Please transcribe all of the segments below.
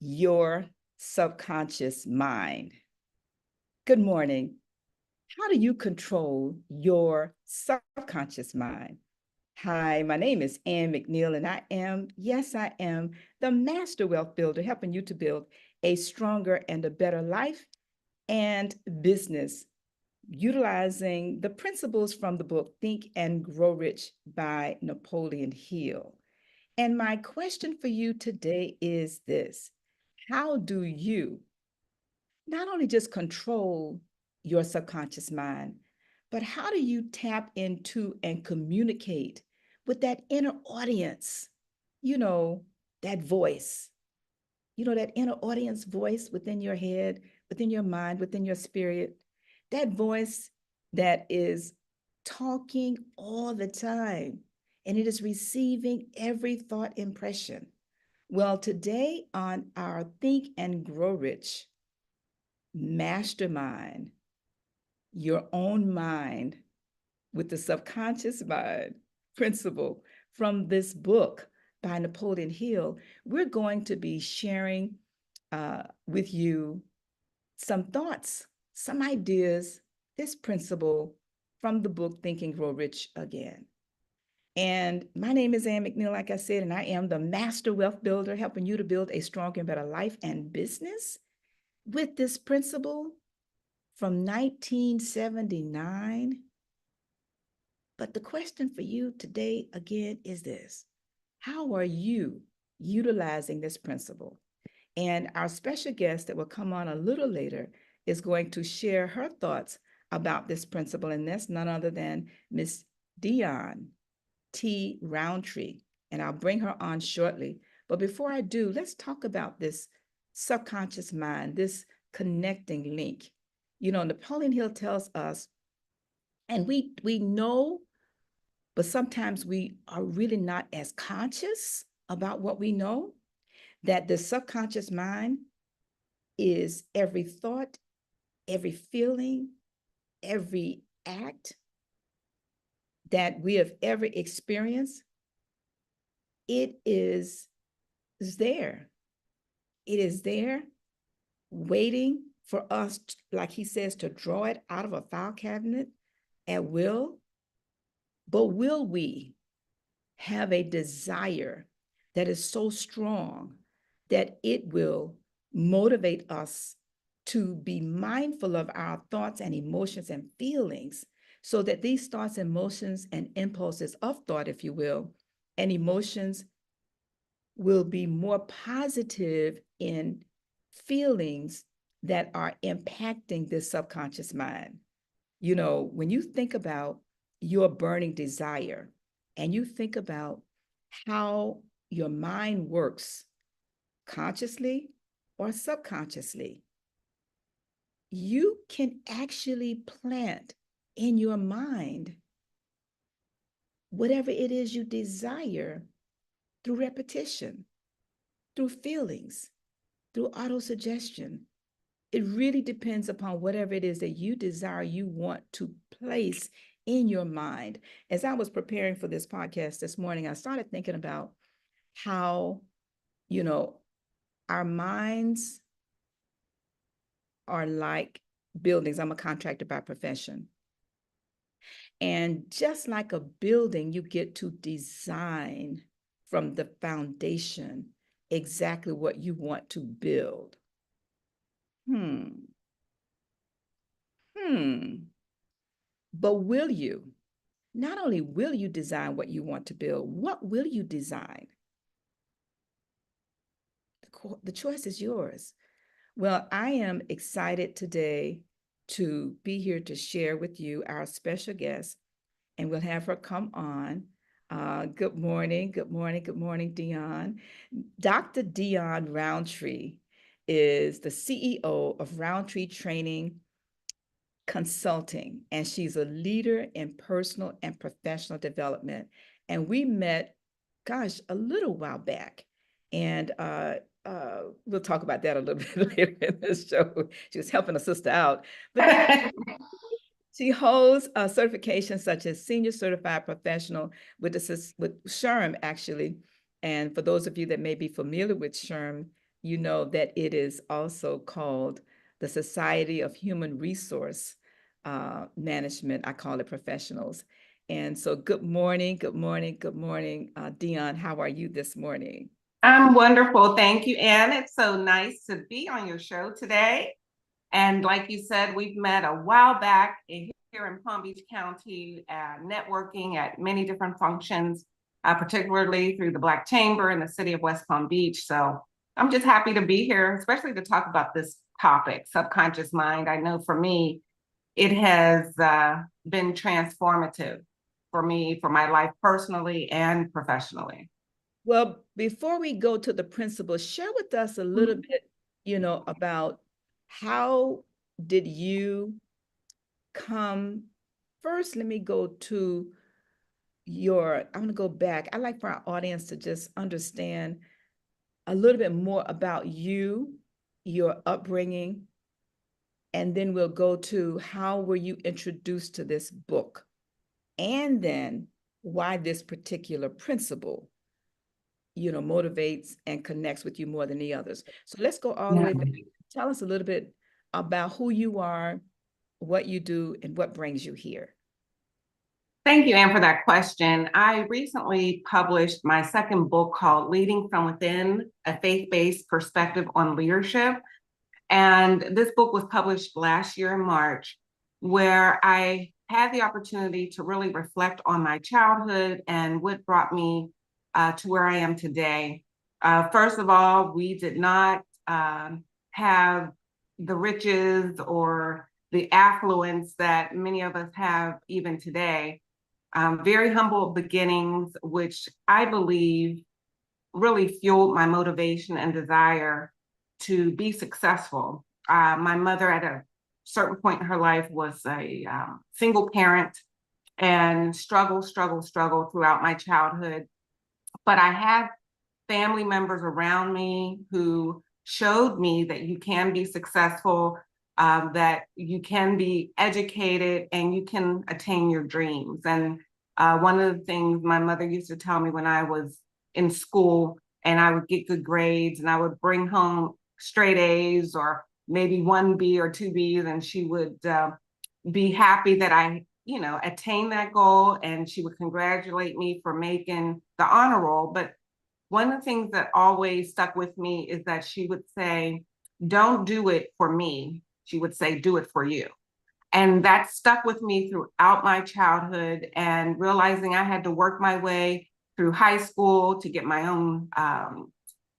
your subconscious mind. Good morning. How do you control your subconscious mind? Hi, my name is Ann McNeil, and yes, I am the Master Wealth Builder, helping you to build a stronger and a better life and business, utilizing the principles from the book Think and Grow Rich by Napoleon Hill. And my question for you today is this: how do you not only just control your subconscious mind, but how do you tap into and communicate with that inner audience? You know, that voice, that inner audience voice within your head, within your mind, within your spirit, that voice that is talking all the time and it is receiving every thought impression. Well, today on our Think and Grow Rich Mastermind, your own mind with the subconscious mind principle from this book by Napoleon Hill, we're going to be sharing with you some thoughts, some ideas, this principle from the book Think and Grow Rich again. And my name is Ann McNeil, like I said, and I am the Master Wealth Builder, helping you to build a stronger and better life and business with this principle from 1979. But the question for you today, again, is this: how are you utilizing this principle? And our special guest that will come on a little later is going to share her thoughts about this principle, and that's none other than Miss Deeawn T. Roundtree. And I'll bring her on shortly. But before I do, let's talk about this subconscious mind, this connecting link. Napoleon Hill tells us, and we know, but sometimes we are really not as conscious about what we know, that the subconscious mind is every thought, every feeling, every act that we have ever experienced. It is there. It is there waiting for us, like he says, to draw it out of a file cabinet at will. But will we have a desire that is so strong that it will motivate us to be mindful of our thoughts and emotions and feelings, so that these thoughts, emotions, and impulses of thought, if you will, and emotions will be more positive in feelings that are impacting the subconscious mind? When you think about your burning desire and you think about how your mind works consciously or subconsciously, you can actually plant in your mind whatever it is you desire through repetition, through feelings, through autosuggestion. It really depends upon whatever it is that you desire, you want to place in your mind. As I was preparing for this podcast this morning, I started thinking about how, our minds are like buildings. I'm a contractor by profession. And just like a building, you get to design from the foundation exactly what you want to build. But will you? Not only will you design what you want to build, what will you design? The choice is yours. Well, I am excited today to be here to share with you our special guest, and we'll have her come on. Good morning, Dion. Dr. Deewn Roundtree is the CEO of Roundtree Training Consulting, and she's a leader in personal and professional development. And we met, gosh, a little while back, and we'll talk about that a little bit later in this show. She was helping a sister out, but then she holds certifications such as Senior Certified Professional with SHRM, actually. And for those of you that may be familiar with SHRM, you know that it is also called the Society of Human Resource Management. I call it professionals. And so good morning, good morning, good morning. Dion, how are you this morning? I'm wonderful. Thank you, Anne. It's so nice to be on your show today. And like you said, we've met a while back here in Palm Beach County, networking at many different functions, particularly through the Black Chamber in the city of West Palm Beach. So I'm just happy to be here, especially to talk about this topic, subconscious mind. I know for me, it has been transformative for me, for my life personally and professionally. Well, before we go to the principles, share with us a little bit, about how did you come first? Let me go to I'm going to go back. I'd like for our audience to just understand a little bit more about you, your upbringing, and then we'll go to how were you introduced to this book, and then why this particular principle motivates and connects with you more than the others. So let's go all the way back. Tell us a little bit about who you are, what you do, and what brings you here. Thank you, Anne, for that question. I recently published my second book called Leading from Within, a faith-based perspective on leadership. And this book was published last year in March, where I had the opportunity to really reflect on my childhood and what brought me to where I am today. First of all, we did not have the riches or the affluence that many of us have even today. Very humble beginnings, which I believe really fueled my motivation and desire to be successful. My mother at a certain point in her life was a single parent and struggled throughout my childhood. But I had family members around me who showed me that you can be successful, that you can be educated and you can attain your dreams. And one of the things my mother used to tell me when I was in school and I would get good grades and I would bring home straight A's or maybe one B or two B's, and she would be happy that I, attained that goal, and she would congratulate me for making the honor roll. But one of the things that always stuck with me is that she would say, don't do it for me. She would say, do it for you. And that stuck with me throughout my childhood, and realizing I had to work my way through high school to get my own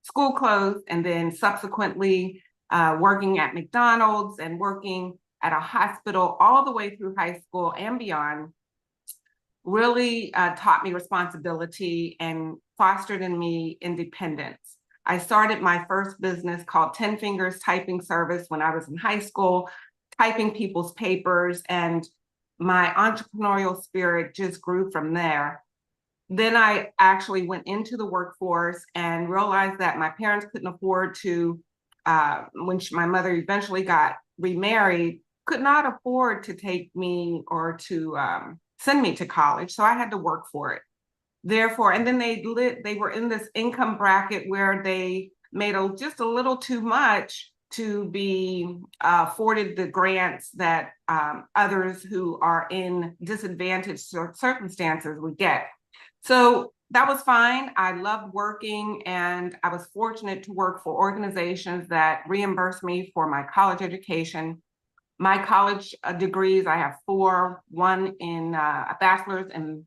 school clothes, and then subsequently working at McDonald's and working at a hospital all the way through high school and beyond, really taught me responsibility and fostered in me independence. I started my first business called 10 Fingers Typing Service when I was in high school, typing people's papers, and my entrepreneurial spirit just grew from there. Then I actually went into the workforce and realized that my parents couldn't afford to, my mother eventually got remarried, could not afford to take me or to send me to college. So I had to work for it. Therefore, and then they were in this income bracket where they made just a little too much to be afforded the grants that others who are in disadvantaged circumstances would get. So that was fine. I loved working, and I was fortunate to work for organizations that reimbursed me for my college education. My college degrees, I have 4, one in a bachelor's in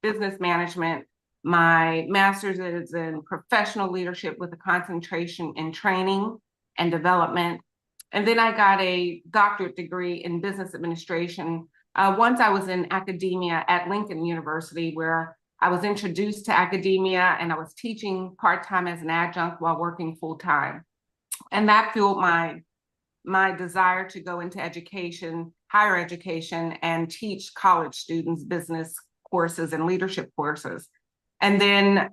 business management. My master's is in professional leadership with a concentration in training and development. And then I got a doctorate degree in business administration. Once I was in academia at Lincoln University, where I was introduced to academia and I was teaching part-time as an adjunct while working full-time. And that fueled my desire to go into education, higher education, and teach college students business courses and leadership courses. And then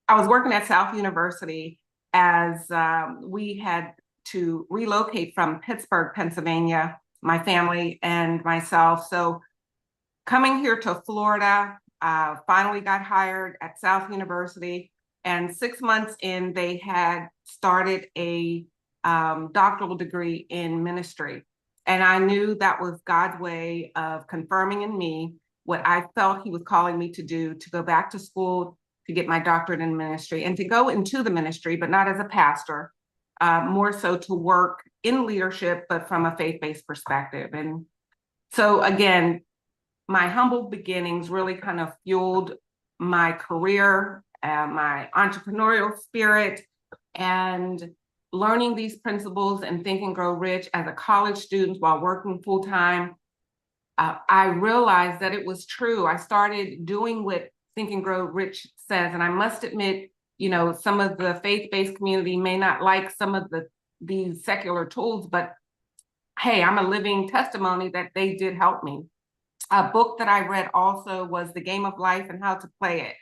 I was working at South University as we had to relocate from Pittsburgh, Pennsylvania, my family and myself. So coming here to Florida, finally got hired at South University. And 6 months in, they had started a doctoral degree in ministry. And I knew that was God's way of confirming in me what I felt he was calling me to do, to go back to school, to get my doctorate in ministry and to go into the ministry, but not as a pastor, more so to work in leadership, but from a faith-based perspective. And so again, my humble beginnings really kind of fueled my career, my entrepreneurial spirit, and learning these principles and Think and Grow Rich as a college student while working full-time. I realized that it was true. I started doing what Think and Grow Rich says, and I must admit, you know, some of the faith-based community may not like some of these secular tools, but hey, I'm a living testimony that they did help me. A book that I read also was The Game of Life and How to Play It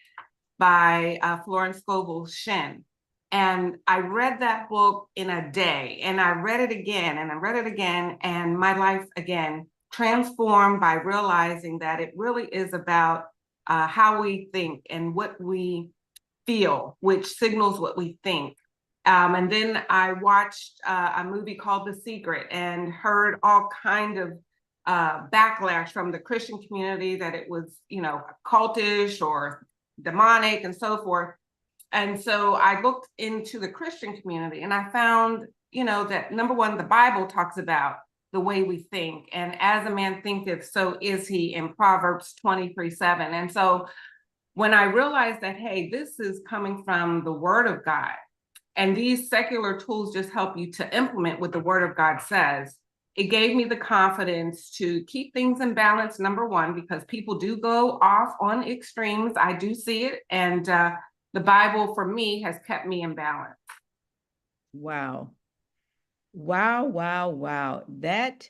by Florence Scovel Shinn. And I read that book in a day, and I read it again, and I read it again, and my life again transformed by realizing that it really is about how we think and what we feel, which signals what we think. And then I watched a movie called The Secret and heard all kind of backlash from the Christian community that it was, you know, cultish or demonic and so forth. And so I looked into the Christian community and I found, you know, that number one, the Bible talks about the way we think. And as a man thinketh, so is he, in Proverbs 23:7. And so when I realized that, hey, this is coming from the Word of God, and these secular tools just help you to implement what the Word of God says, it gave me the confidence to keep things in balance, number one, because people do go off on extremes. I do see it. And the Bible, for me, has kept me in balance. Wow. Wow, wow, wow. That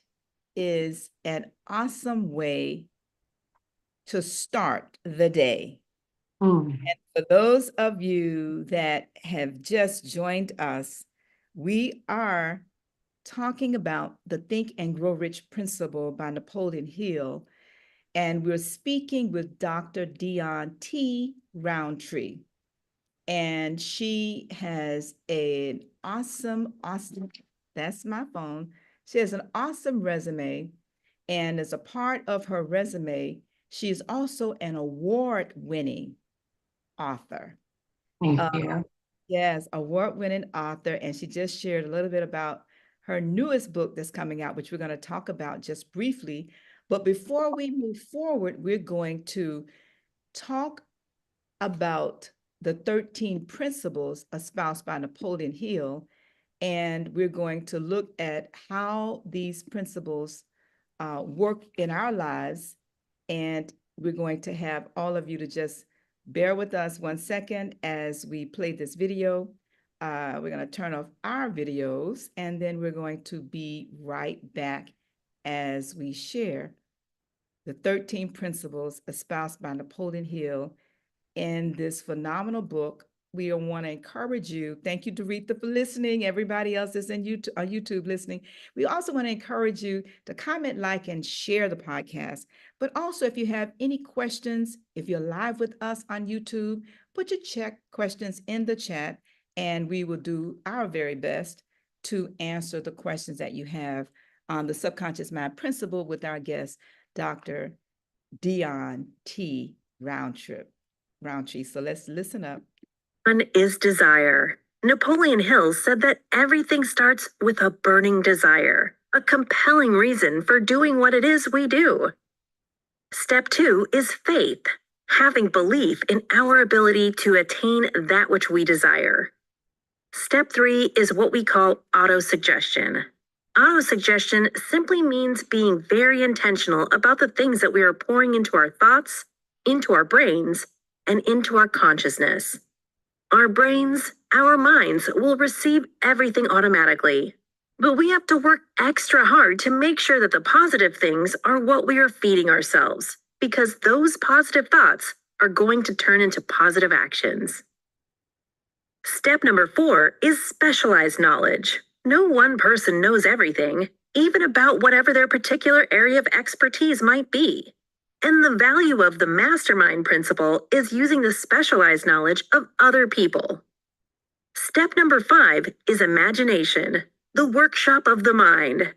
is an awesome way to start the day. And for those of you that have just joined us, we are talking about the Think and Grow Rich principle by Napoleon Hill. And we're speaking with Dr. Deeawn T. Roundtree. And she has an awesome, that's my phone. She has an awesome resume. And as a part of her resume, she is also an award-winning author. Thank you. Yes, award-winning author. And she just shared a little bit about her newest book that's coming out, which we're going to talk about just briefly. But before we move forward, we're going to talk about the 13 principles espoused by Napoleon Hill. And we're going to look at how these principles work in our lives. And we're going to have all of you to just bear with us 1 second as we play this video. We're going to turn off our videos, and then we're going to be right back as we share the 13 principles espoused by Napoleon Hill in this phenomenal book. We want to encourage you. Thank you, Doretha, for listening. Everybody else that's in YouTube listening. We also want to encourage you to comment, like, and share the podcast. But also, if you have any questions, if you're live with us on YouTube, put your questions in the chat, and we will do our very best to answer the questions that you have on the subconscious mind principle with our guest, Dr. Deeawn T. Roundtree. So let's listen up. One is desire. Napoleon Hill said that everything starts with a burning desire, a compelling reason for doing what it is we do. Step 2 is faith, having belief in our ability to attain that which we desire. Step 3 is what we call autosuggestion. Autosuggestion simply means being very intentional about the things that we are pouring into our thoughts, into our brains, and into our consciousness. Our brains, our minds will receive everything automatically, but we have to work extra hard to make sure that the positive things are what we are feeding ourselves, because those positive thoughts are going to turn into positive actions. Step number 4 is specialized knowledge. No one person knows everything, even about whatever their particular area of expertise might be. And the value of the mastermind principle is using the specialized knowledge of other people. Step number 5 is imagination, the workshop of the mind.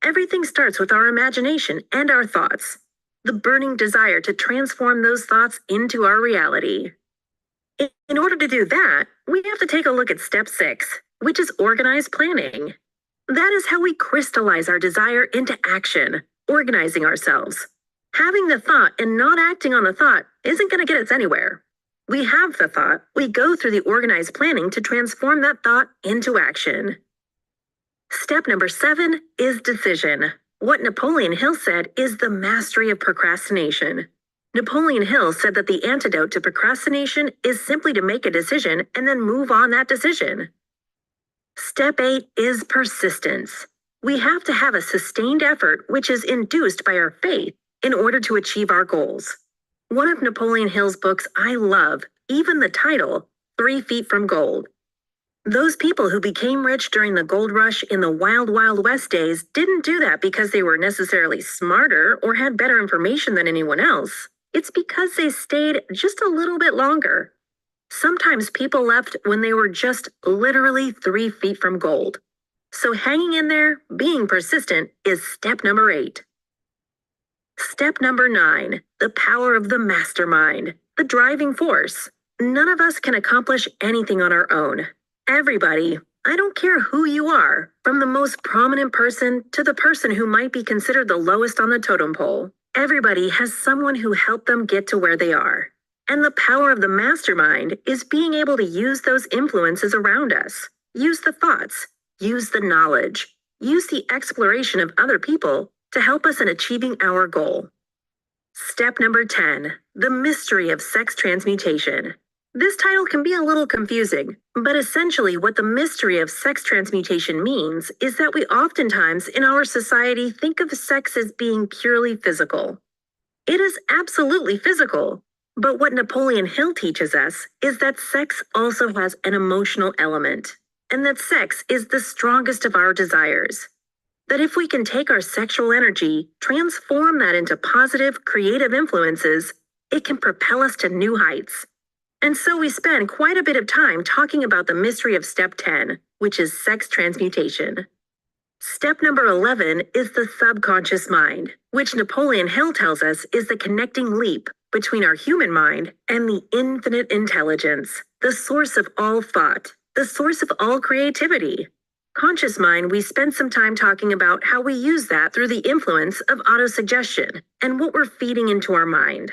Everything starts with our imagination and our thoughts, the burning desire to transform those thoughts into our reality. In order to do that, we have to take a look at step 6, which is organized planning. That is how we crystallize our desire into action, organizing ourselves. Having the thought and not acting on the thought isn't going to get us anywhere. We have the thought, we go through the organized planning to transform that thought into action. Step number 7 is decision. What Napoleon Hill said is the mastery of procrastination. Napoleon Hill said that the antidote to procrastination is simply to make a decision and then move on that decision. Step 8 is persistence. We have to have a sustained effort which is induced by our faith in order to achieve our goals. One of Napoleon Hill's books I love, even the title, 3 Feet from Gold. Those people who became rich during the gold rush in the wild, wild west days didn't do that because they were necessarily smarter or had better information than anyone else. It's because they stayed just a little bit longer. Sometimes people left when they were just literally 3 feet from gold. So hanging in there, being persistent, is step number 8. Step number 9, the power of the mastermind, the driving force. None of us can accomplish anything on our own. Everybody, I don't care who you are, from the most prominent person to the person who might be considered the lowest on the totem pole, everybody has someone who helped them get to where they are. And the power of the mastermind is being able to use those influences around us, use the thoughts, use the knowledge, use the exploration of other people to help us in achieving our goal. Step number 10, the mystery of sex transmutation. This title can be a little confusing, but essentially what the mystery of sex transmutation means is that we oftentimes in our society think of sex as being purely physical. It is absolutely physical, but what Napoleon Hill teaches us is that sex also has an emotional element, and that sex is the strongest of our desires. That if we can take our sexual energy, transform that into positive, creative influences, it can propel us to new heights. And so we spend quite a bit of time talking about the mystery of step 10, which is sex transmutation. Step number 11 is the subconscious mind, which Napoleon Hill tells us is the connecting leap between our human mind and the infinite intelligence, the source of all thought, the source of all creativity. Conscious mind, we spend some time talking about how we use that through the influence of autosuggestion and what we're feeding into our mind.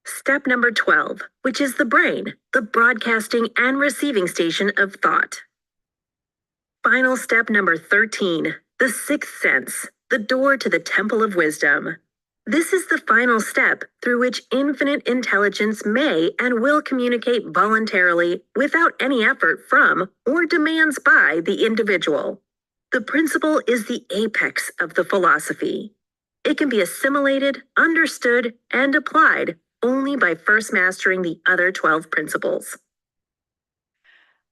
Step number 12, which is the brain, the broadcasting and receiving station of thought. Final step number 13, the sixth sense, the door to the temple of wisdom. This is the final step through which infinite intelligence may and will communicate voluntarily without any effort from or demands by the individual. The principle is the apex of the philosophy. It can be assimilated, understood, and applied only by first mastering the other 12 principles.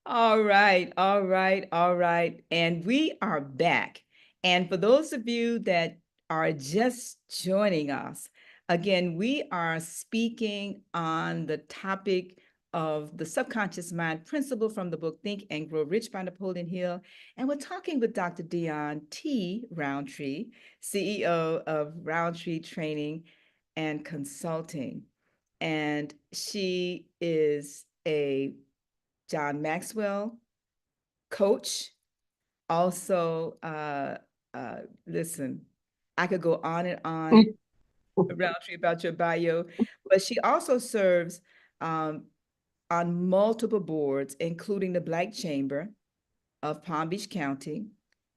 All right, all right, all right. And we are back. And for those of you that are just joining us, again, we are speaking on the topic of the subconscious mind principle from the book Think and Grow Rich by Napoleon Hill. And we're talking with Dr. Deeawn T. Roundtree, CEO of Roundtree Training and Consulting. And she is a John Maxwell coach. Also, listen, I could go on and on Roundtree about your bio, but she also serves on multiple boards, including the Black Chamber of Palm Beach County,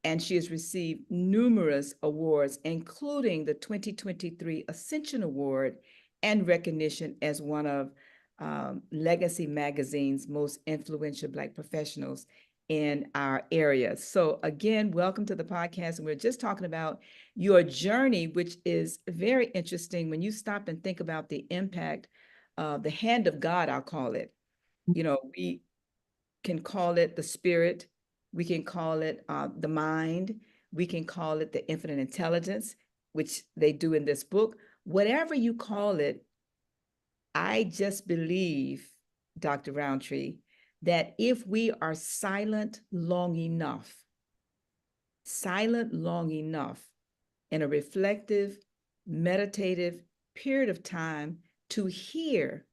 and she has received numerous awards, including the 2023 Ascension Award and recognition as one of Legacy Magazine's most influential Black professionals in our area. So again, welcome to the podcast. And we're just talking about your journey, which is very interesting when you stop and think about the impact of the hand of God, I'll call it. You know, we can call it the spirit, we can call it the mind, we can call it the infinite intelligence, which they do in this book, whatever you call it, I just believe, Dr. Roundtree, that if we are silent long enough in a reflective, meditative period of time to hear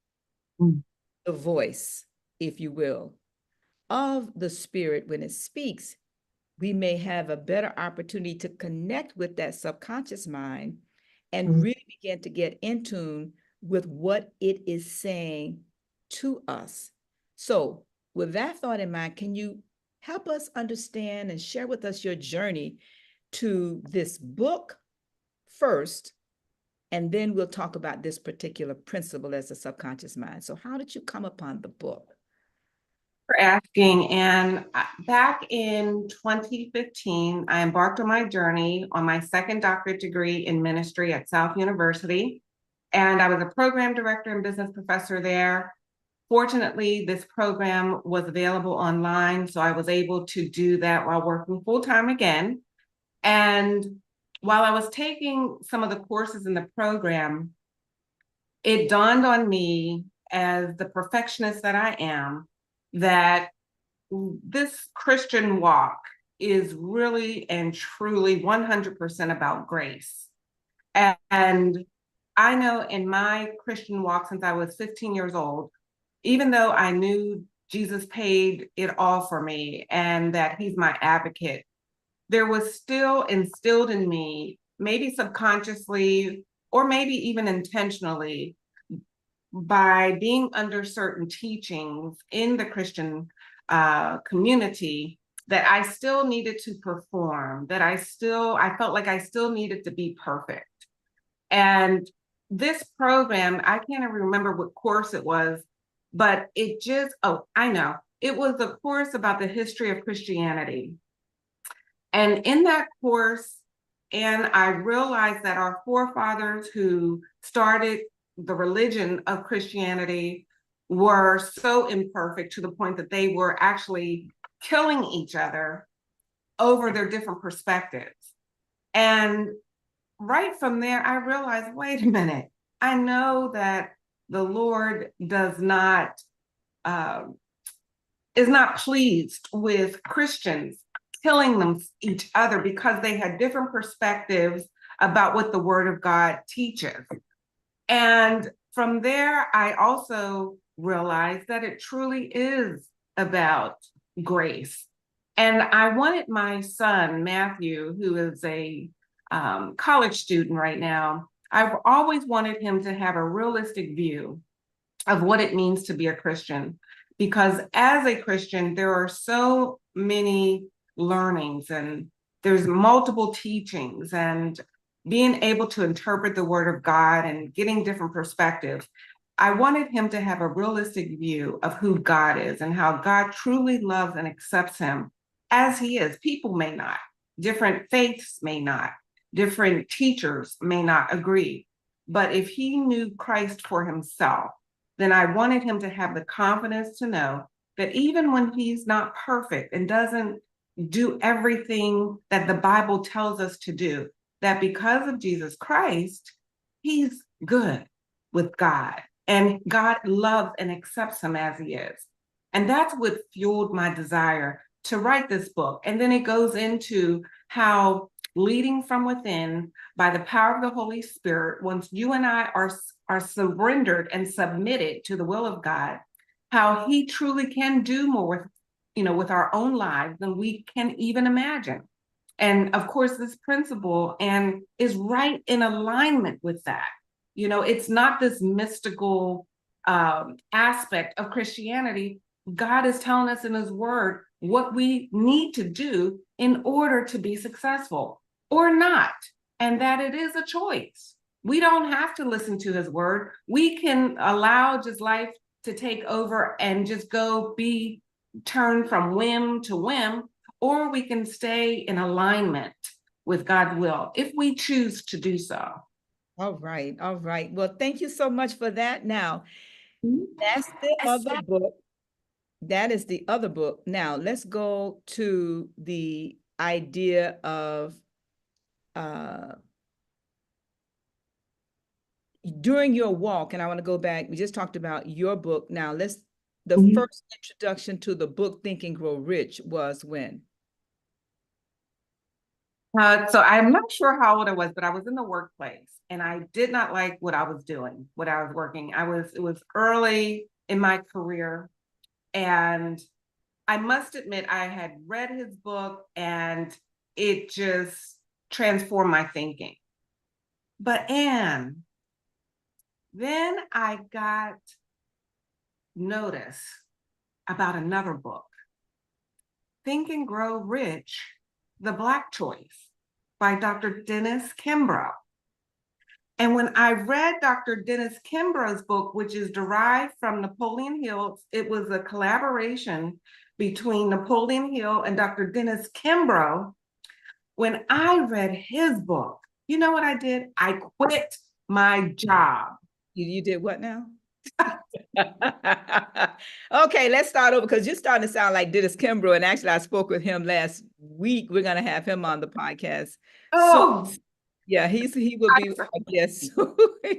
the voice, if you will, of the Spirit when it speaks, we may have a better opportunity to connect with that subconscious mind and really begin to get in tune with what it is saying to us. So, with that thought in mind, can you help us understand and share with us your journey to this book first, and then we'll talk about this particular principle as a subconscious mind. So how did you come upon the book? For asking. And back in 2015, I embarked on my journey on my second doctorate degree in ministry at South University. And I was a program director and business professor there. Fortunately, this program was available online, so I was able to do that while working full-time again. And while I was taking some of the courses in the program, it dawned on me, as the perfectionist that I am, that this Christian walk is really and truly 100% about grace. And I know in my Christian walk since I was 15 years old, even though I knew Jesus paid it all for me and that he's my advocate, there was still instilled in me, maybe subconsciously or maybe even intentionally, by being under certain teachings in the Christian community, that I still needed to perform, that I felt like I still needed to be perfect. And this program, I can't even remember what course it was, but it just, I know, it was a course about the history of Christianity. And in that course, and I realized that our forefathers who started the religion of Christianity were so imperfect to the point that they were actually killing each other over their different perspectives. And right from there, I realized, wait a minute, I know that the Lord is not pleased with Christians killing each other because they had different perspectives about what the Word of God teaches. And from there, I also realized that it truly is about grace. And I wanted my son, Matthew, who is a college student right now, I've always wanted him to have a realistic view of what it means to be a Christian. Because as a Christian, there are so many learnings and there's multiple teachings, and being able to interpret the Word of God and getting different perspectives. I wanted him to have a realistic view of who God is and how God truly loves and accepts him as he is. People may not, different faiths may not, different teachers may not agree. But if he knew Christ for himself, then I wanted him to have the confidence to know that even when he's not perfect and doesn't do everything that the Bible tells us to do, that because of Jesus Christ, he's good with God and God loves and accepts him as he is. And that's what fueled my desire to write this book. And then it goes into how leading from within by the power of the Holy Spirit, once you and I are surrendered and submitted to the will of God, how he truly can do more with our own lives than we can even imagine. And of course, this principle and is right in alignment with that. It's not this mystical aspect of Christianity. God is telling us in his word what we need to do in order to be successful or not, and that it is a choice. We don't have to listen to his word. We can allow just life to take over and just go be turned from whim to whim, or we can stay in alignment with God's will if we choose to do so. All right. All right. Well, thank you so much for that. Now, that's the other book. That is the other book. Now, let's go to the idea of during your walk, and I want to go back, we just talked about your book. Now the Mhm. first introduction to the book Think and Grow Rich was when? So I'm not sure how old I was, but I was in the workplace and I did not like what I was doing, what I was working. It was early in my career. And I must admit, I had read his book and it just transformed my thinking. But Anne, then I got notice about another book, Think and Grow Rich, The Black Choice by Dr. Dennis Kimbro. And when I read Dr. Dennis Kimbro's book, which is derived from Napoleon Hill, it was a collaboration between Napoleon Hill and Dr. Dennis Kimbro. When I read his book, you know what I did? I quit my job. You did what now? Okay, let's start over because you're starting to sound like Dennis Kimbro. And actually, I spoke with him last week. We're going to have him on the podcast. Oh, So, yeah, he will be our guest.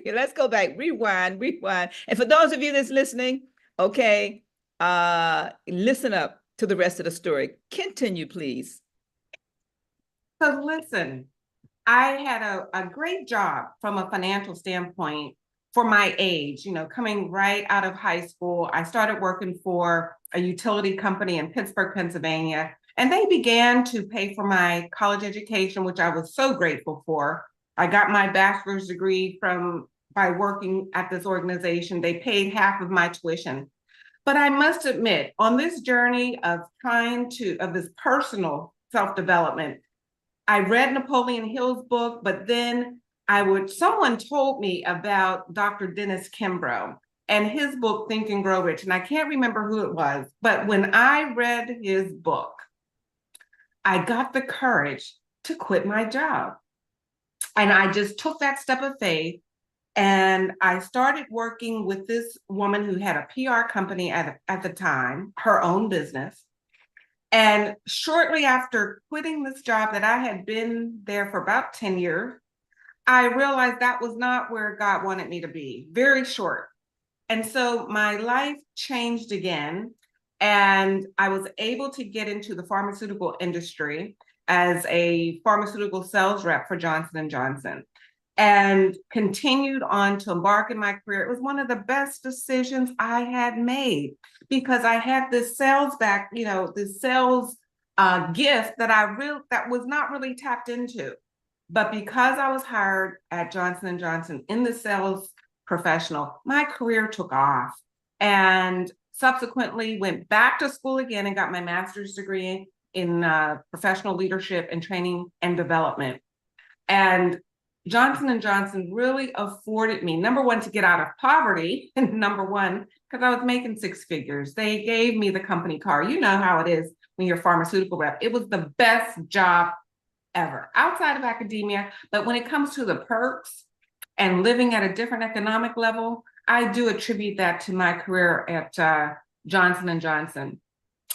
Let's go back, rewind. And for those of you that's listening, okay, listen up to the rest of the story. Continue, please. so listen, I had a great job from a financial standpoint for my age, you know, coming right out of high school. I started working for a utility company in Pittsburgh, Pennsylvania, and they began to pay for my college education, which I was so grateful for. I got my bachelor's degree by working at this organization. They paid half of my tuition. But I must admit, on this journey of of this personal self-development, I read Napoleon Hill's book, but then someone told me about Dr. Dennis Kimbro and his book, Think and Grow Rich. And I can't remember who it was, but when I read his book, I got the courage to quit my job. And I just took that step of faith and I started working with this woman who had a PR company at the time, her own business. And shortly after quitting this job that I had been there for about 10 years, I realized that was not where God wanted me to be, very short. And so my life changed again, and I was able to get into the pharmaceutical industry as a pharmaceutical sales rep for Johnson & Johnson and continued on to embark in my career. It was one of the best decisions I had made because I had this sales this sales gift that was not really tapped into. But because I was hired at Johnson & Johnson in the sales professional, my career took off and subsequently went back to school again and got my master's degree in professional leadership and training and development. And Johnson & Johnson really afforded me, number one, to get out of poverty, and number one, because I was making six figures. They gave me the company car. You know how it is when you're a pharmaceutical rep. It was the best job ever outside of academia. But when it comes to the perks and living at a different economic level, I do attribute that to my career at Johnson & Johnson.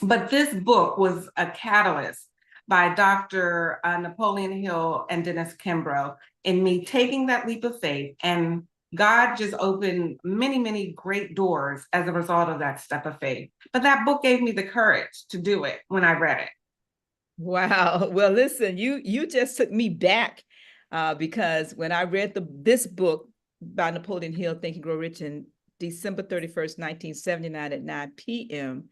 But this book was a catalyst by Dr. Napoleon Hill and Dennis Kimbro in me taking that leap of faith. And God just opened many, many great doors as a result of that step of faith. But that book gave me the courage to do it when I read it. Wow. Well, listen, you just took me back because when I read this book by Napoleon Hill, Think and Grow Rich, in December 31st, 1979 at 9 p.m.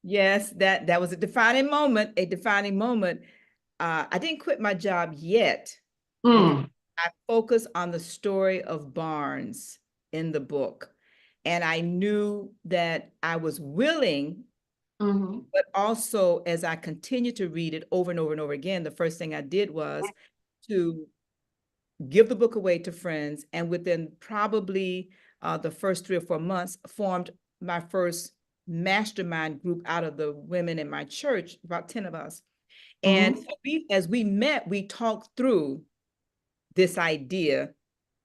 Yes, that was a defining moment, I didn't quit my job yet. I focused on the story of Barnes in the book. And I knew that I was willing, but also as I continued to read it over and over and over again, the first thing I did was to give the book away to friends. And within probably the first 3 or 4 months, formed my first mastermind group out of the women in my church, about 10 of us. And so as we met, we talked through this idea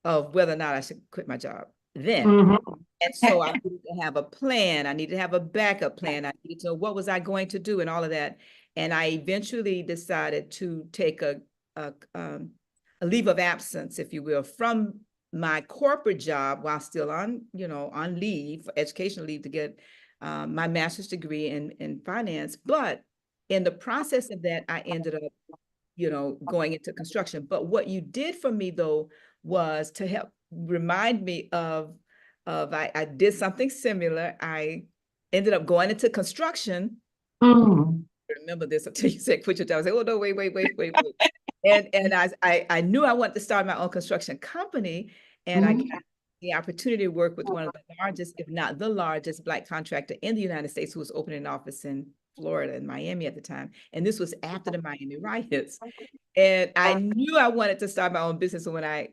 of whether or not I should quit my job then. And so I needed to have a plan. I needed to have a backup plan. I needed to know what was I going to do and all of that. And I eventually decided to take a leave of absence, if you will, from my corporate job while still on, on leave, educational leave to get my master's degree in finance. But in the process of that, I ended up, going into construction. But what you did for me though was to help remind me of I did something similar. I ended up going into construction. Mm. Remember this until you said quit your job. I said, oh no, wait. And I knew I wanted to start my own construction company, and I got the opportunity to work with one of the largest, if not the largest, Black contractor in the United States, who was opening an office in Florida, in Miami at the time. And this was after the Miami riots. And I knew I wanted to start my own business. So when I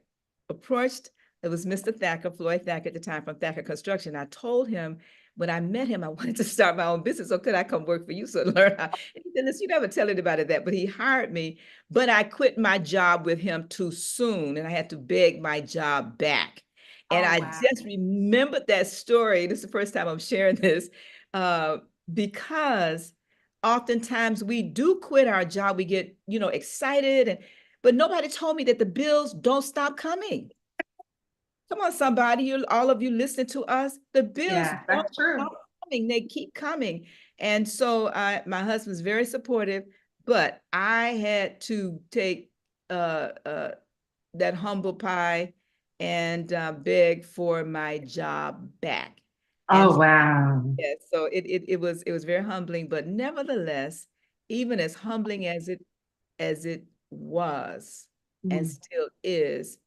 approached, it was Mr. Thacker, Floyd Thacker at the time, from Thacker Construction. I told him when I met him, I wanted to start my own business. So could I come work for you? So learn how. And he said, listen, you never tell anybody that, but he hired me. But I quit my job with him too soon, and I had to beg my job back. And I just remembered that story. This is the first time I'm sharing this, because oftentimes we do quit our job. We get, excited, but nobody told me that the bills don't stop coming. Come on, somebody, all of you listening to us, the bills don't stop coming. They keep coming. And so my husband's very supportive, but I had to take that humble pie and beg for my job back. Oh, wow. Yeah, so it was very humbling, but nevertheless, even as humbling as it was and still is,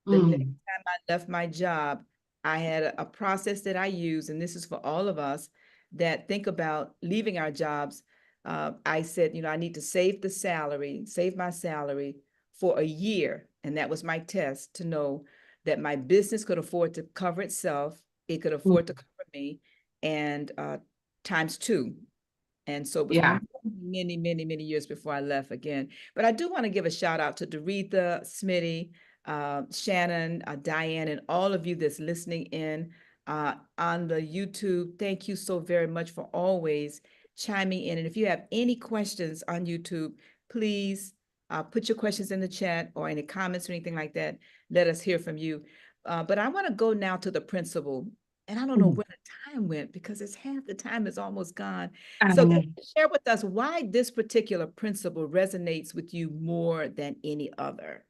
the next time I left my job, I had a process that I use, and this is for all of us that think about leaving our jobs. I said, I need to save my salary for a year. And that was my test to know that my business could afford to cover itself. It could afford to cover me, and times two. And so it was many, many, many years before I left again. But I do want to give a shout out to Doretha, Smitty, Shannon, Diane, and all of you that's listening in on the YouTube. Thank you so very much for always chiming in. And if you have any questions on YouTube, please put your questions in the chat or any comments or anything like that. Let us hear from you. But I want to go now to the principal. And I don't know where the time went, because it's half the time is almost gone. So share with us why this particular principle resonates with you more than any other.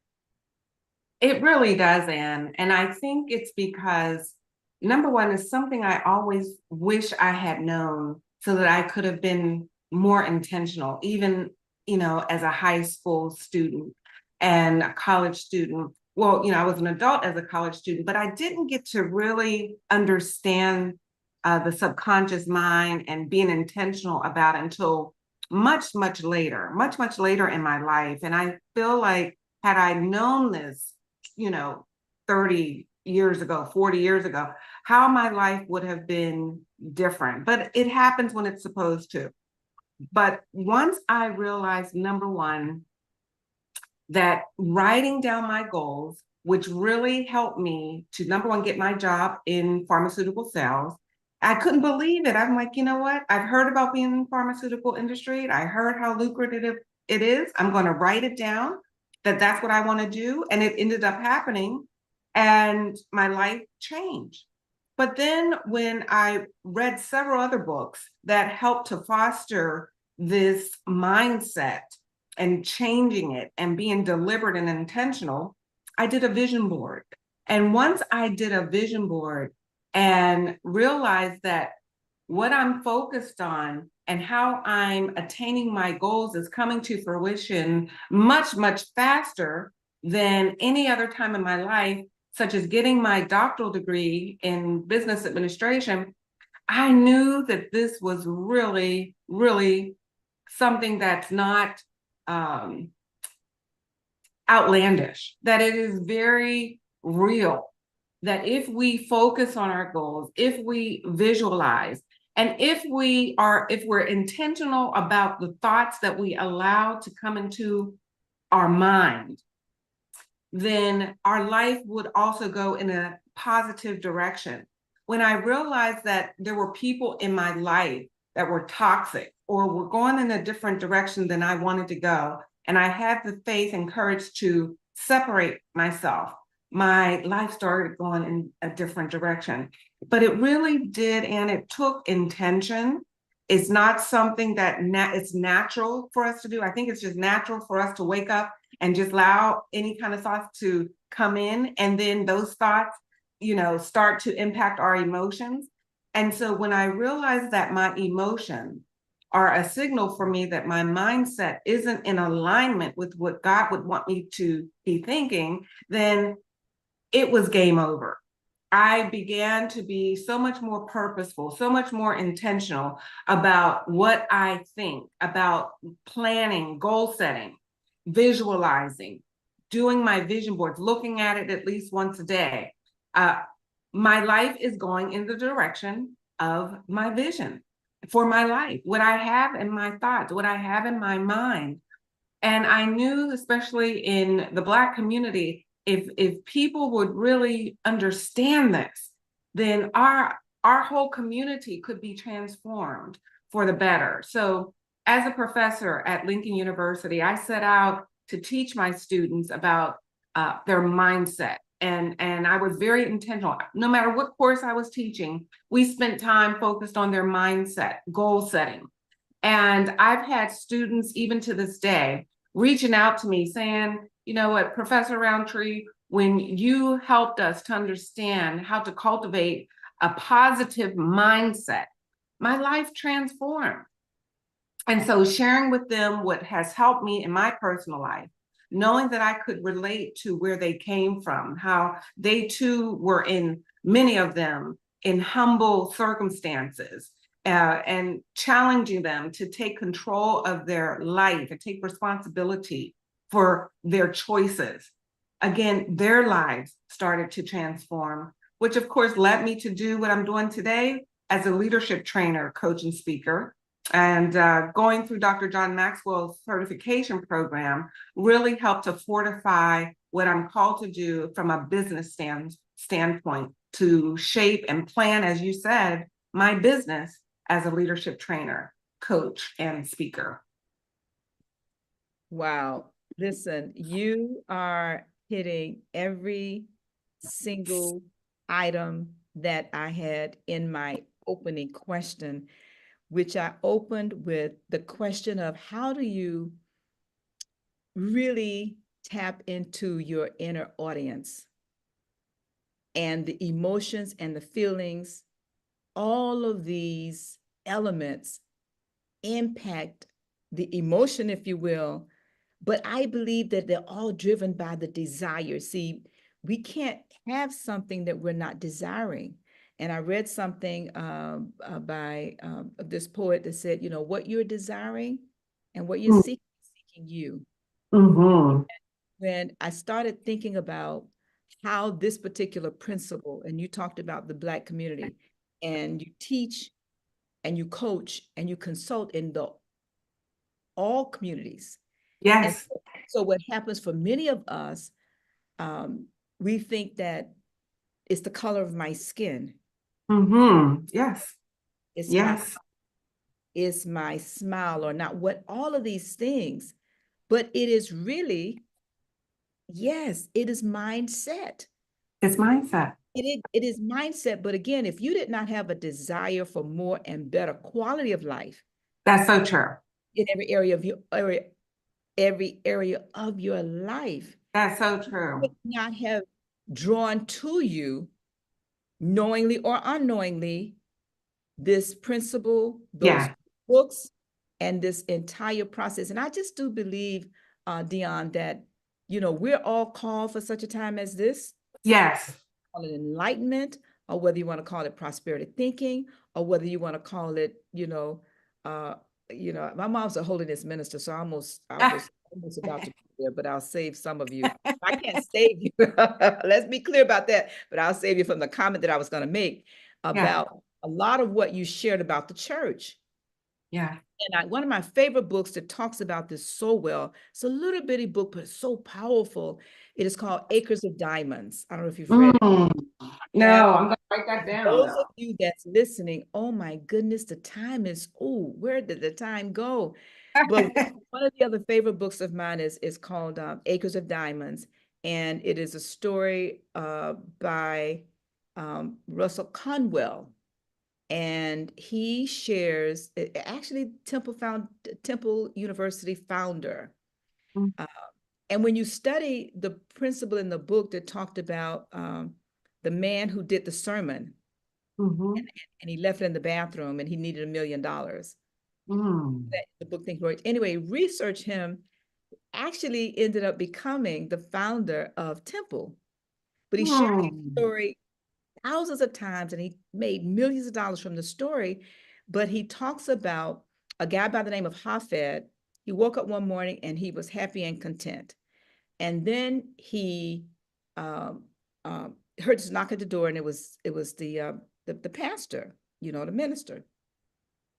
It really does, Anne. And I think it's because, number one, is something I always wish I had known so that I could have been more intentional, even, as a high school student and a college student. Well, I was an adult as a college student, but I didn't get to really understand the subconscious mind and being intentional about it until much, much later in my life. And I feel like had I known this, 30 years ago, 40 years ago, how my life would have been different. But it happens when it's supposed to. But once I realized, number one, that writing down my goals, which really helped me to, number one, get my job in pharmaceutical sales. I couldn't believe it. I'm like, you know what? I've heard about being in the pharmaceutical industry. I heard how lucrative it is. I'm going to write it down, that's what I want to do. And it ended up happening, and my life changed. But then when I read several other books that helped to foster this mindset and changing it and being deliberate and intentional, I did a vision board. And once I did a vision board and realized that what I'm focused on and how I'm attaining my goals is coming to fruition much, much faster than any other time in my life, such as getting my doctoral degree in business administration, I knew that this was really, really something that's not outlandish, that it is very real, that if we focus on our goals, if we visualize, and if we're intentional about the thoughts that we allow to come into our mind, then our life would also go in a positive direction. When I realized that there were people in my life that were toxic or were going in a different direction than I wanted to go, and I had the faith and courage to separate myself, my life started going in a different direction. But it really did, and it took intention. It's not something that it's natural for us to do. I think it's just natural for us to wake up and just allow any kind of thoughts to come in, and then those thoughts, start to impact our emotions. And so when I realized that my emotions are a signal for me that my mindset isn't in alignment with what God would want me to be thinking, then it was game over. I began to be so much more purposeful, so much more intentional about what I think, about planning, goal setting, visualizing, doing my vision boards, looking at it at least once a day. My life is going in the direction of my vision for my life, what I have in my thoughts, what I have in my mind. And I knew, especially in the Black community, if people would really understand this, then our whole community could be transformed for the better. So as a professor at Lincoln University, I set out to teach my students about their mindset. And I was very intentional. No matter what course I was teaching, we spent time focused on their mindset, goal setting. And I've had students, even to this day, reaching out to me saying, you know what, Professor Roundtree, when you helped us to understand how to cultivate a positive mindset, my life transformed. And so sharing with them what has helped me in my personal life, knowing that I could relate to where they came from, how they too were, in many of them, in humble circumstances, and challenging them to take control of their life and take responsibility for their choices. Again, their lives started to transform, which of course led me to do what I'm doing today as a leadership trainer, coach, and speaker. And going through Dr. John Maxwell's certification program really helped to fortify what I'm called to do from a business standpoint, to shape and plan, as you said, my business as a leadership trainer, coach, and speaker. Wow. Listen, you are hitting every single item that I had in my opening question, which I opened with the question of how do you really tap into your inner audience and the emotions and the feelings. All of these elements impact the emotion, if you will, but I believe that they're all driven by the desire. See, we can't have something that we're not desiring. And I read something by this poet that said, what you're desiring and what you're seeking you. Mm-hmm. When I started thinking about how this particular principle, and you talked about the Black community, and you teach and you coach and you consult in all communities. Yes. And so what happens for many of us, we think that it's the color of my skin. Mm-hmm. Yes. It's yes. it's my smile or not, what all of these things, but it is really, yes, it is mindset. It's mindset. It is mindset. But again, if you did not have a desire for more and better quality of life, that's so true, in every area of your life, that's so true, would not have drawn to you, knowingly or unknowingly, this principle, those books, and this entire process. And I just do believe, Dion, that we're all called for such a time as this. Yes. Call it enlightenment, or whether you want to call it prosperity thinking, or whether you want to call it, my mom's a holiness minister, so I was almost about to go there, but I'll save some of you. I can't save you. Let's be clear about that. But I'll save you from the comment that I was going to make about a lot of what you shared about the church. Yeah. And one of my favorite books that talks about this so well, it's a little bitty book, but it's so powerful. It is called Acres of Diamonds. I don't know if you've read it. No, I'm going to write that down. Those of you that's listening, oh my goodness, the time is, where did the time go? But one of the other favorite books of mine is called Acres of Diamonds. And it is a story by Russell Conwell. And he shares, actually Temple University founder. Mm. And when you study the principle in the book that talked about the man who did the sermon, Mhm. and he left it in the bathroom and he needed $1 million. Mm. The book Think Right. Anyway, research him actually ended up becoming the founder of Temple. But he shared his Mm. story thousands of times and he made millions of dollars from the story. But he talks about a guy by the name of Hafed. He woke up one morning and he was happy and content. And then he heard this knock at the door, and it was the pastor, the minister.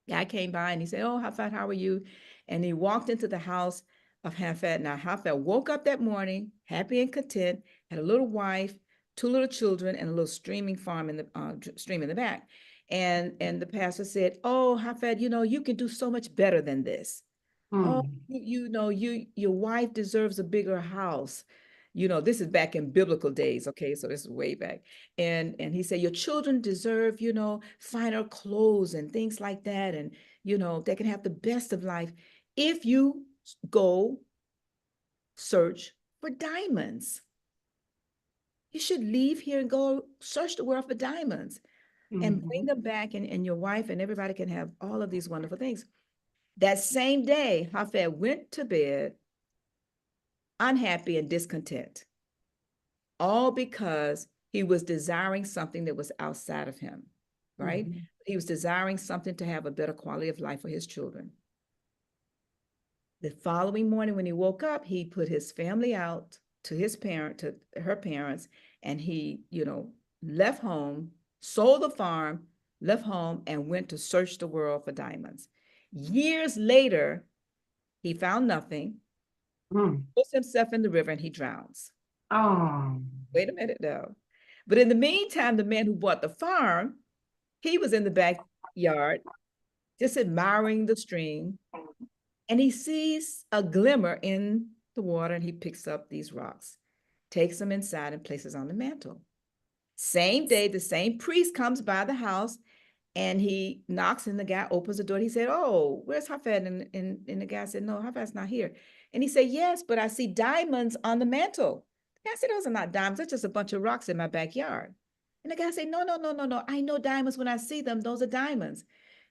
Guy came by and he said, "Oh, Hafed, how are you?" And he walked into the house of Hafed. Now, Hafed woke up that morning, happy and content, had a little wife, 2 little children, and a little streaming farm in the stream in the back. And the pastor said, "Oh, Hafed, you can do so much better than this. Oh, Mm. your wife deserves a bigger house." This is back in biblical days, okay? So this is way back. And he said, "Your children deserve, finer clothes and things like that. And, they can have the best of life if you go search for diamonds. You should leave here and go search the world for diamonds and bring Mhm. them back, and your wife and everybody can have all of these wonderful things." That same day, Hafed went to bed unhappy and discontent, all because he was desiring something that was outside of him, right? Mhm. He was desiring something to have a better quality of life for his children. The following morning, when he woke up, he put his family out to her parents, and he, left home, sold the farm, left home, and went to search the world for diamonds. Years later, he found nothing, Mm. puts himself in the river, and he drowns. Oh. Wait a minute though. But in the meantime, the man who bought the farm, he was in the backyard, just admiring the stream, and he sees a glimmer in the water, and he picks up these rocks, takes them inside, and places on the mantle. Same day, the same priest comes by the house, and he knocks, and the guy opens the door. He said, "Oh, where's Hafed?" And the guy said, "No, Hafed's not here." And he said, "Yes, but I see diamonds on the mantle." The guy said, "Those are not diamonds. That's just a bunch of rocks in my backyard." And the guy said, "No, no, no, no, no. I know diamonds when I see them. Those are diamonds."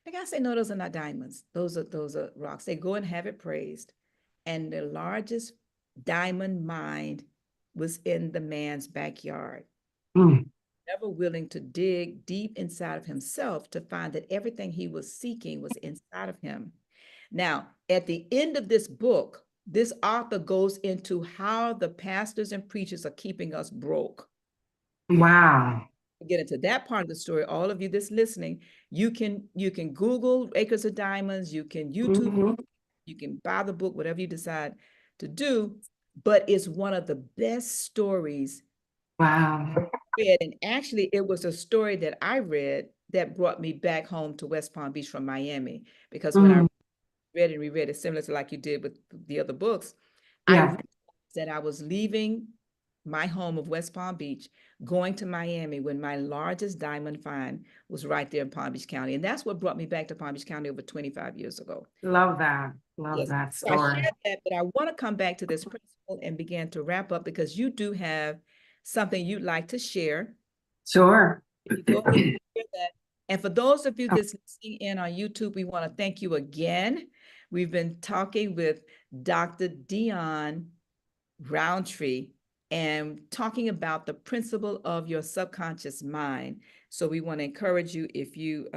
The guy said, "No, those are not diamonds. Those are rocks." They go and have it praised. And the largest diamond mine was in the man's backyard, Mm. never willing to dig deep inside of himself to find that everything he was seeking was inside of him. Now, at the end of this book, this author goes into how the pastors and preachers are keeping us broke. Wow. Get into that part of the story. All of you that's listening, you can Google Acres of Diamonds, you can YouTube, Mhm. you can buy the book, whatever you decide to do. But it's one of the best stories Wow. read. And actually, it was a story that I read that brought me back home to West Palm Beach from Miami. Because when I Mm. read and reread it, similar to like you did with the other books, I Yeah. realized that I was leaving my home of West Palm Beach, going to Miami when my largest diamond find was right there in Palm Beach County. And that's what brought me back to Palm Beach County over 25 years ago. Love that. Love Yes. that So I story. shared that, but I want to come back to this principle and begin to wrap up because you do have something you'd like to share. Sure. If you go ahead and share that. And for those of you Oh, that's listening in on YouTube, we want to thank you again. We've been talking with Dr. Deeawn Roundtree and talking about the principle of your subconscious mind. So we want to encourage you, if you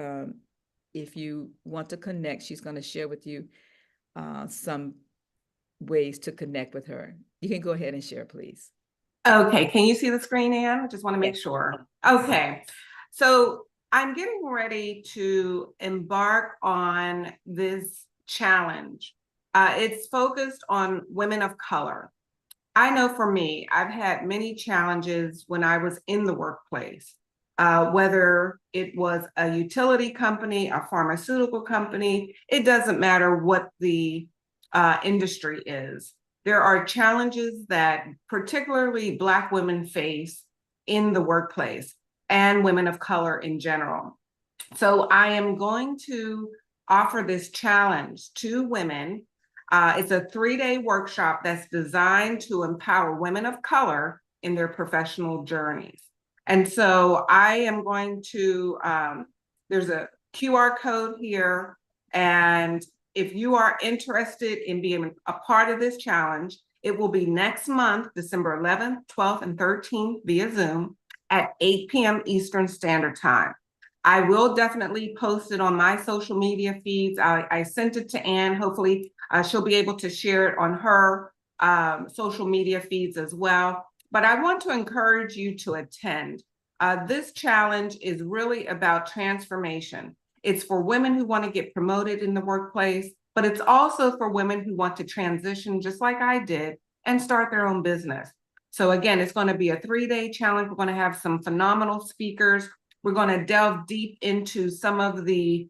want to connect, she's going to share with you some ways to connect with her. You can go ahead and share, please. okay. Can you see the screen, Ann? I just want to Yeah. make sure. Okay. So I'm getting ready to embark on this challenge. It's focused on women of color. I know for me, I've had many challenges when I was in the workplace, whether it was a utility company, a pharmaceutical company, it doesn't matter what the industry is. there are challenges that particularly Black women face in the workplace and women of color in general. So I am going to offer this challenge to women. It's a 3-day workshop that's designed to empower women of color in their professional journeys. And so I am going to, there's a QR code here, and if you are interested in being a part of this challenge, it will be next month, December 11th, 12th, and 13th via Zoom at 8 p.m. Eastern Standard Time. I will definitely post it on my social media feeds. I sent it to Ann. Hopefully she'll be able to share it on her social media feeds as well. But I want to encourage you to attend. This challenge is really about transformation. It's for women who want to get promoted in the workplace, but it's also for women who want to transition just like I did and start their own business. So again, it's going to be a 3-day challenge. We're going to have some phenomenal speakers. We're going to delve deep into some of the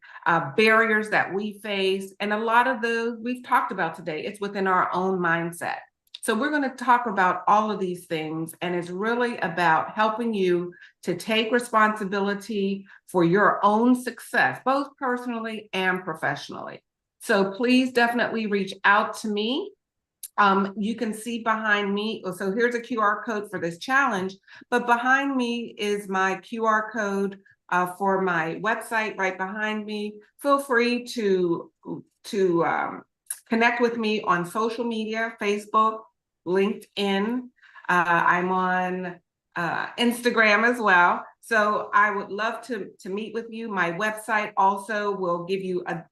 barriers that we face. And a lot of those we've talked about today. It's within our own mindset. So we're going to talk about all of these things, and it's really about helping you to take responsibility for your own success, both personally and professionally. So please definitely reach out to me. You can see behind me, so here's a QR code for this challenge, but behind me is my QR code for my website right behind me. Feel free to connect with me on social media, Facebook, LinkedIn. I'm on Instagram as well. So I would love to meet with you. My website also will give you a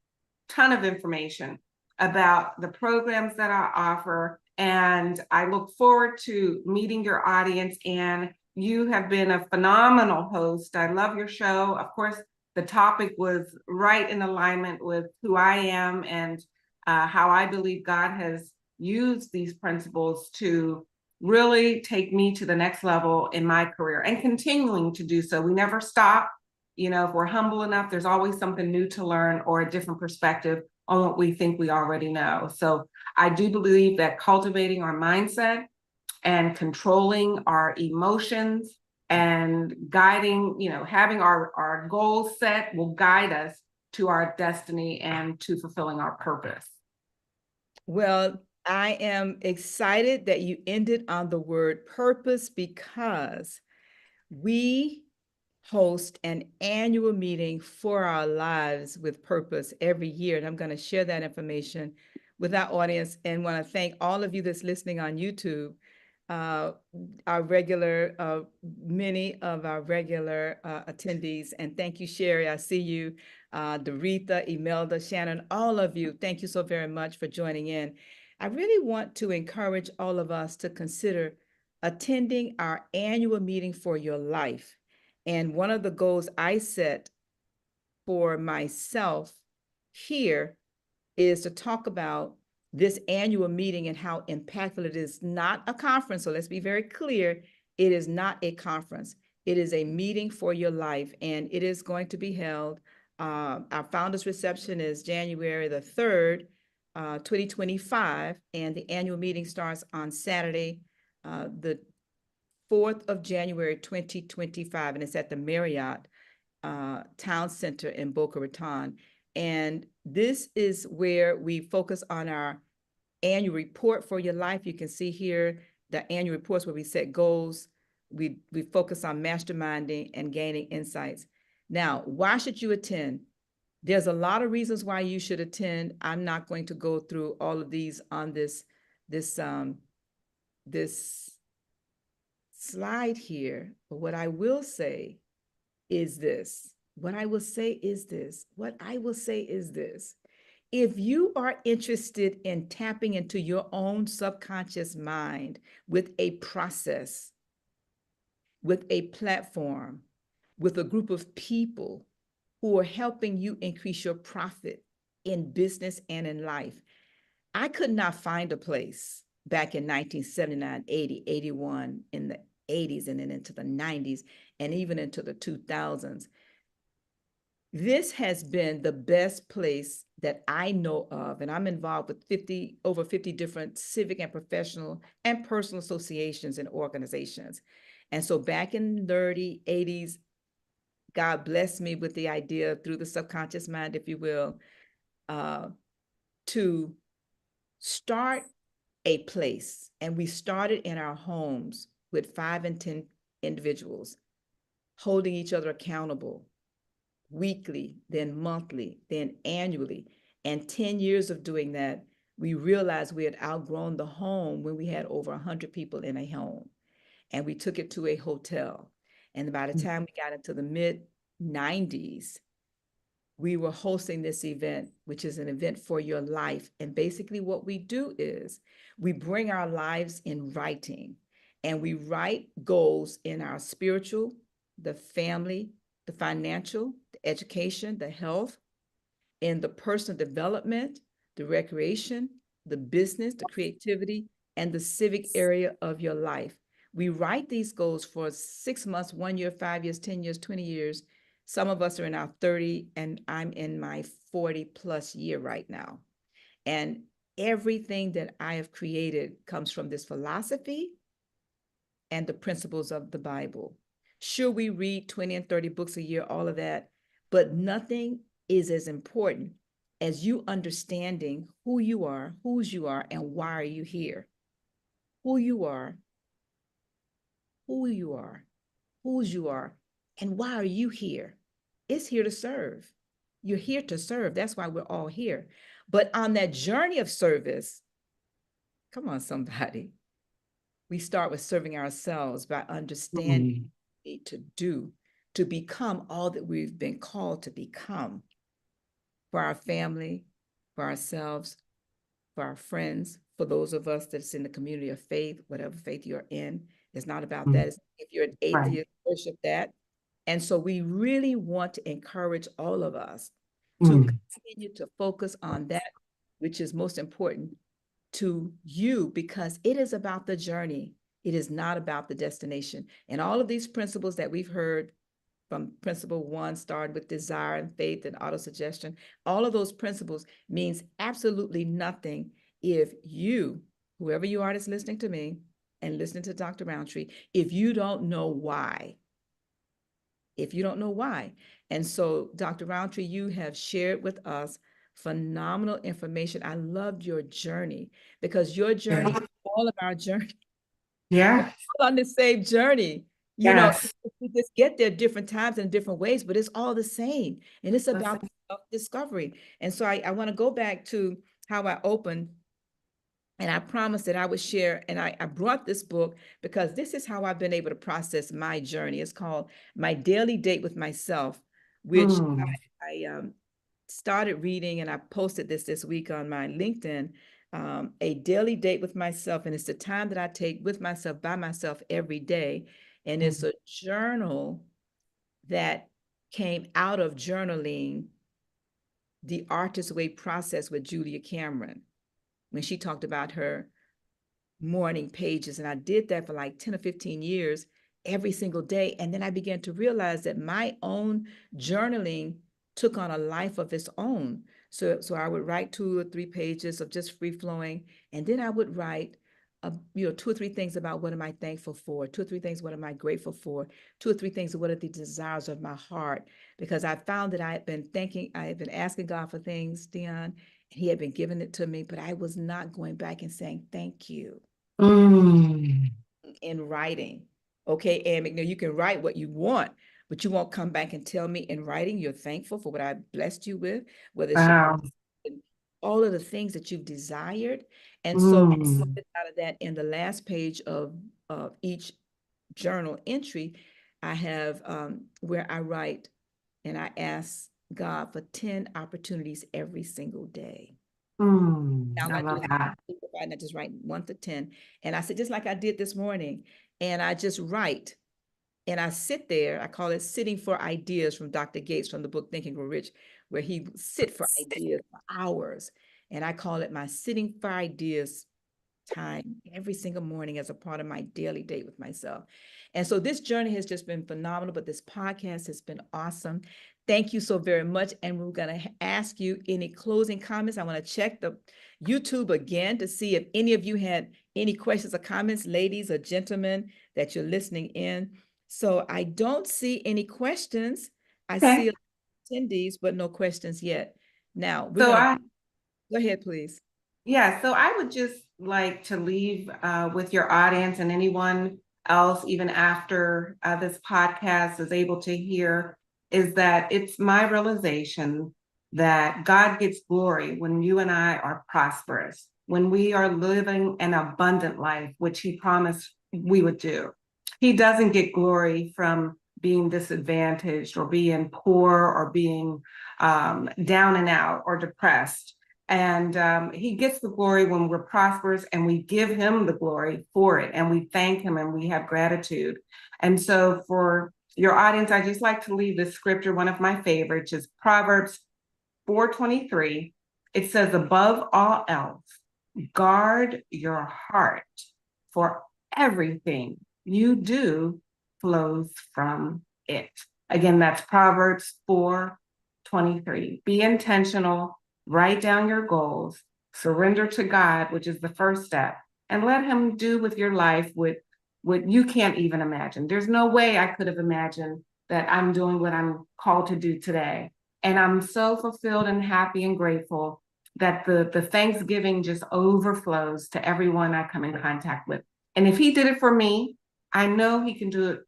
ton of information about the programs that I offer. And I look forward to meeting your audience. And you have been a phenomenal host. I love your show. Of course, the topic was right in alignment with who I am and how I believe God has used these principles to really take me to the next level in my career and continuing to do so. We never stop. You know, if we're humble enough, there's always something new to learn or a different perspective on what we think we already know. So I do believe that cultivating our mindset and controlling our emotions and guiding, you know, having our goals set will guide us to our destiny and to fulfilling our purpose. Well, I am excited that you ended on the word purpose, because we host an annual meeting for our lives with purpose every year. And I'm going to share that information with our audience, and want to thank all of you that's listening on YouTube, our regular, many of our regular attendees. And thank you, Sherry. I see you, Doretha, Imelda, Shannon, all of you. Thank you so very much for joining in. I really want to encourage all of us to consider attending our annual meeting for your life. And one of the goals I set for myself here is to talk about this annual meeting and how impactful it is. Not a conference, so let's be very clear. It is not a conference. It is a meeting for your life, and it is going to be held. Our founders reception is January the 3rd, 2025, and the annual meeting starts on Saturday, the 4th of January, 2025, and it's at the Marriott Town Center in Boca Raton. And this is where we focus on our annual report for your life. You can see here the annual reports where we set goals. We focus on masterminding and gaining insights. Now, why should you attend? There's a lot of reasons why you should attend. I'm not going to go through all of these on this slide here, but what I will say is this. If you are interested in tapping into your own subconscious mind with a process, with a platform, with a group of people who are helping you increase your profit in business and in life, I could not find a place back in 1979, 80, 81, in the 80s, and then into the 90s, and even into the 2000s. This has been the best place that I know of, and I'm involved with over 50 different civic and professional and personal associations and organizations. And so back in the early 80s, God blessed me with the idea through the subconscious mind, if you will, to start a place. And we started in our homes with 5 and 10 individuals, holding each other accountable weekly, then monthly, then annually. And 10 years of doing that, we realized we had outgrown the home when we had over 100 people in a home. And we took it to a hotel. And by the time we got into the mid 90s, we were hosting this event, which is an event for your life. And basically what we do is we bring our lives in writing, and we write goals in our spiritual, the family, the financial, the education, the health, in the personal development, the recreation, the business, the creativity, and the civic area of your life. We write these goals for 6 months, 1 year, 5 years, 10 years, 20 years. Some of us are in our 30, and I'm in my 40 plus year right now. And everything that I have created comes from this philosophy and the principles of the Bible. Sure, we read 20 and 30 books a year, all of that, but nothing is as important as you understanding who you are, whose you are, and why are you here. Who you are, whose you are, and why are you here? It's here to serve. You're here to serve. That's why we're all here. But on that journey of service, come on, somebody, we start with serving ourselves by understanding what we need to do to become all that we've been called to become for our family, for ourselves, for our friends, for those of us that's in the community of faith, whatever faith you're in. It's not about that. If you're an atheist, worship that. And so we really want to encourage all of us to continue to focus on that, which is most important to you, because it is about the journey. It is not about the destination. And all of these principles that we've heard from principle 1, started with desire and faith and autosuggestion, all of those principles means absolutely nothing if you, whoever you are that's listening to me and listening to Dr. Roundtree, if you don't know why. If you don't know why. And so, Dr. Roundtree, you have shared with us phenomenal information. I loved your journey, because your journey is all of our journey. Yeah. We're all on the same journey. You know, we just get there different times and different ways, but it's all the same. And it's about self-discovery. And so I want to go back to how I opened. And I promised that I would share, and I brought this book because this is how I've been able to process my journey. It's called My Daily Date with Myself, which I started reading, and I posted this week on my LinkedIn, A Daily Date with Myself. And it's the time that I take with myself, by myself every day. And it's a journal that came out of journaling the Artist's Way process with Julia Cameron, when she talked about her morning pages. And I did that for like 10 or 15 years, every single day. And then I began to realize that my own journaling took on a life of its own. So I would write 2 or 3 pages of just free flowing. And then I would write, 2 or 3 things about what am I thankful for, 2 or 3 things, what am I grateful for, 2 or 3 things, what are the desires of my heart? Because I found that I had been asking God for things, Dion, and he had been giving it to me, but I was not going back and saying, thank you in writing. Okay, and you can write what you want, but you won't come back and tell me in writing you're thankful for what I blessed you with, whether it's all of the things that you've desired. And so out of that, in the last page of each journal entry, I have where I write and I ask God for 10 opportunities every single day. Now, I love that. I just write 1 to 10. And I said, just like I did this morning, and I just write. And I sit there, I call it sitting for ideas, from Dr. Gates, from the book Think and Grow Rich, where he sit for ideas for hours. And I call it my sitting for ideas time every single morning as a part of my daily date with myself. And so this journey has just been phenomenal, but this podcast has been awesome. Thank you so very much. And we're going to ask you any closing comments. I want to check the YouTube again to see if any of you had any questions or comments, ladies or gentlemen, that you're listening in. So I don't see any questions. I see attendees, but no questions yet. Now, we're going to go ahead, please. Yeah, so I would just like to leave with your audience and anyone else, even after this podcast is able to hear, is that it's my realization that God gets glory when you and I are prosperous, when we are living an abundant life, which He promised we would do. He doesn't get glory from being disadvantaged or being poor or being down and out or depressed. And He gets the glory when we're prosperous, and we give Him the glory for it, and we thank Him and we have gratitude. And so for your audience, I just like to leave this scripture, one of my favorites, is Proverbs 4:23. It says, above all else, guard your heart, for everything you do flows from it. Again, that's Proverbs 4:23. Be intentional. Write down your goals, surrender to God, which is the first step, and let Him do with your life what you can't even imagine. There's no way I could have imagined that I'm doing what I'm called to do today. And I'm so fulfilled and happy and grateful that the Thanksgiving just overflows to everyone I come in contact with. And if He did it for me, I know He can do it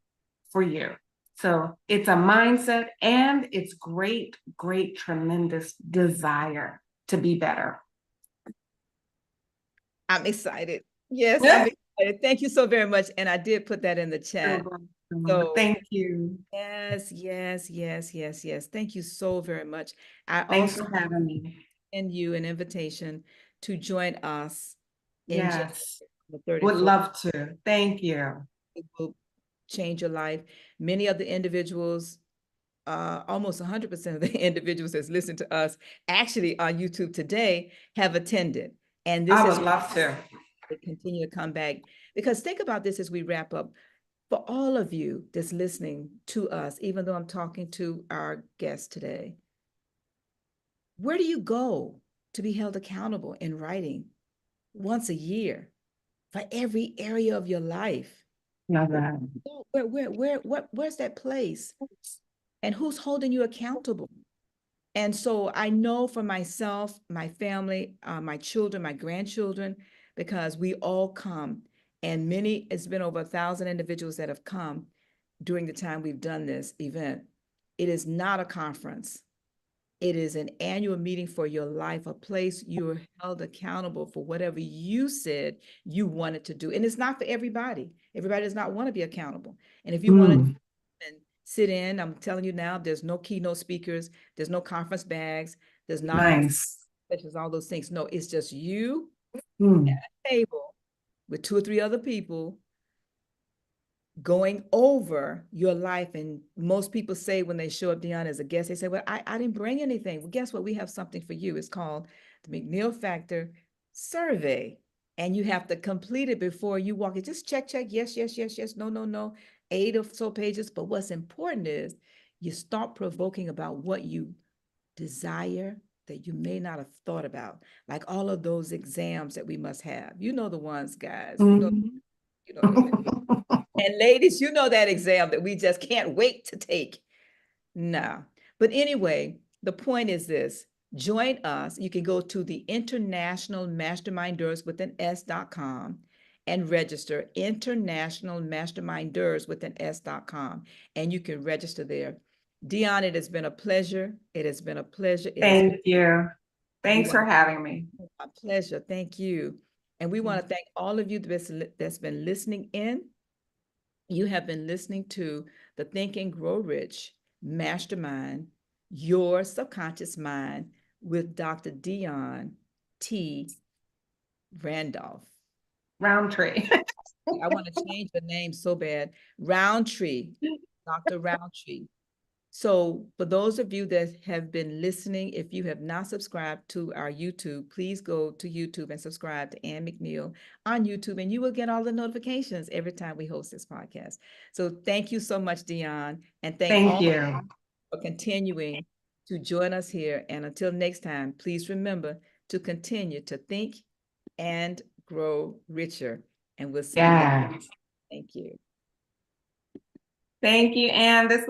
for you. So it's a mindset, and it's great, tremendous desire to be better. I'm excited. Yes, I'm excited. Thank you so very much. And I did put that in the chat. So thank you. Yes. Thank you so very much. Thanks for having me. Send you an invitation to join us in yes. the 34th. Would love to. Thank you. It will change your life. Many of the individuals, almost 100% of the individuals that's listened to us actually on YouTube today have attended. And this I would love to continue to come back, because think about this as we wrap up. For all of you that's listening to us, even though I'm talking to our guest today, where do you go to be held accountable in writing once a year for every area of your life? Where's that place? And who's holding you accountable? And so I know for myself, my family, my children, my grandchildren, because we all come, and it's been over 1,000 individuals that have come during the time we've done this event. It is not a conference. It is an annual meeting for your life, a place you're held accountable for whatever you said you wanted to do. And it's not for everybody. Everybody does not want to be accountable. And if you want to sit in, I'm telling you now, there's no keynote speakers, there's no conference bags, there's not all those things. No, it's just you at a table with 2 or 3 other people going over your life. And most people say when they show up, Deeawn, as a guest, they say, well, I didn't bring anything. Well, guess what? We have something for you. It's called the McNeil Factor Survey. And you have to complete it before you walk it. Just check, yes, no, 8 or so pages. But what's important is you start provoking about what you desire that you may not have thought about, like all of those exams that we must have. You know the ones, guys. You know and ladies, you know that exam that we just can't wait to take. No. But anyway, the point is this. Join us. You can go to the International Masterminders with an S.com and register, International Masterminders with an S.com, and you can register there. Deeawn, it has been a pleasure. It has been a pleasure. Thank you. Thanks for having me. A pleasure. Thank you. And we want to thank all of you that's been listening in. You have been listening to the Think and Grow Rich Mastermind, Your Subconscious Mind, with Dr. Deeawn T. Randolph. Roundtree. I want to change the name so bad. Roundtree, Dr. Roundtree. So for those of you that have been listening, if you have not subscribed to our YouTube, please go to YouTube and subscribe to Ann McNeil on YouTube, and you will get all the notifications every time we host this podcast. So thank you so much, Dion, and thank Thank all you. for continuing to join us here. And until next time, please remember to continue to think and grow richer. And we'll see you. Yes. Thank you. Thank you, Anne. This was